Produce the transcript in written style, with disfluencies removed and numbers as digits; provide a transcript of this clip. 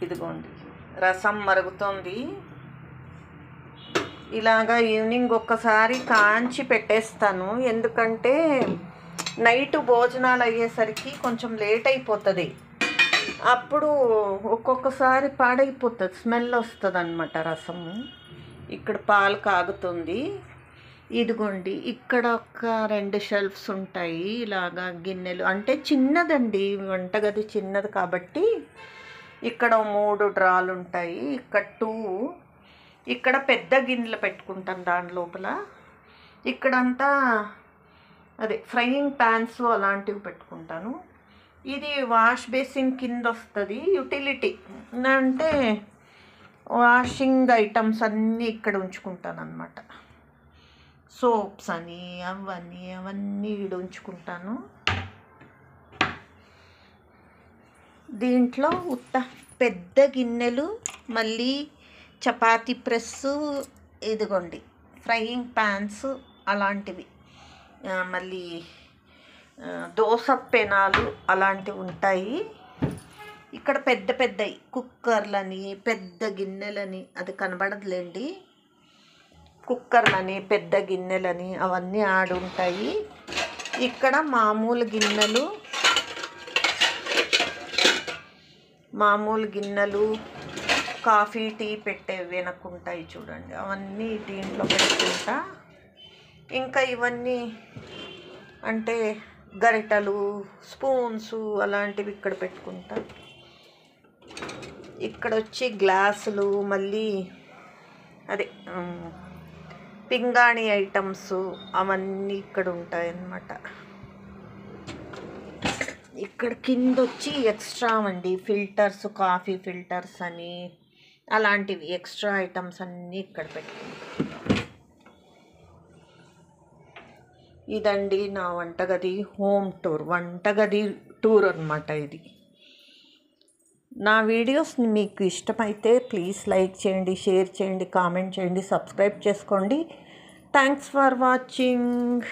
ఇదిగోండి రసం మరుగుతోంది. ఇలాగా ఈవినింగ్ ఒక్కసారి కాంచి పెట్టేస్తాను, ఎందుకంటే నైట్ భోజనాలు అయ్యేసరికి కొంచెం లేట్ అయిపోతుంది. అప్పుడు ఒక్కొక్కసారి పాడైపోతుంది, స్మెల్ వస్తుంది అన్నమాట రసము. ఇక్కడ పాలు కాగుతుంది. ఇదిగోండి ఇక్కడ ఒక 2 షెల్ఫ్స్ ఉంటాయి ఇలాగా గిన్నెలు. అంటే చిన్నదండి వంటగది, చిన్నది కాబట్టి ఇక్కడ 3 డ్రాలు ఉంటాయి. ఇక్కడ 2, ఇక్కడ పెద్ద గిన్నెలు పెట్టుకుంటాను దాని లోపల. ఇక్కడంతా అదే ఫ్రైయింగ్ ప్యాన్స్ అలాంటివి పెట్టుకుంటాను. ఇది వాష్ బేసిన్ కింద వస్తుంది, యూటిలిటీ అంటే వాషింగ్ ఐటమ్స్ అన్నీ ఇక్కడ ఉంచుకుంటాను అన్నమాట. సోప్స్ అని అవన్నీ ఇక్కడ ఉంచుకుంటాను. దీంట్లో పెద్ద గిన్నెలు, మళ్ళీ చపాతీ ప్రెస్సు, ఇదిగోండి ఫ్రైయింగ్ ప్యాన్స్ అలాంటివి, మళ్ళీ దోస పెనాలు అలాంటివి ఉంటాయి. ఇక్కడ పెద్ద పెద్దవి కుక్కర్లని, పెద్ద గిన్నెలని, అది కనబడదులేండి, కుక్కర్లని పెద్ద గిన్నెలని అవన్నీ ఆడుంటాయి. ఇక్కడ మామూలు గిన్నెలు కాఫీ టీ పెట్టే వెనకుంటాయి చూడండి, అవన్నీ దీంట్లో పెట్టుకుంటా. ఇంకా ఇవన్నీ అంటే గరిటెలు, స్పూన్స్ అలాంటివి ఇక్కడ పెట్టుకుంటా. ఇక్కడ వచ్చి గ్లాసులు, మళ్ళీ అదే పింగాణి ఐటమ్స్ అవన్నీ ఇక్కడ ఉంటాయి అన్నమాట. ఇక్కడ కింద వచ్చి ఎక్స్ట్రా అండి ఫిల్టర్స్, కాఫీ ఫిల్టర్స్ అని అలాంటివి ఎక్స్ట్రా ఐటమ్స్ అన్నీ ఇక్కడ పెట్టుకుంటాం. ఇదండి నా వంటగది హోమ్ టూర్, వంటగది టూర్ అన్నమాట ఇది. నా వీడియోస్ మీకు ఇష్టమైతే ప్లీజ్ లైక్ చేయండి, షేర్ చేయండి, కామెంట్ చేయండి, సబ్స్క్రైబ్ చేసుకోండి. Thanks for watching.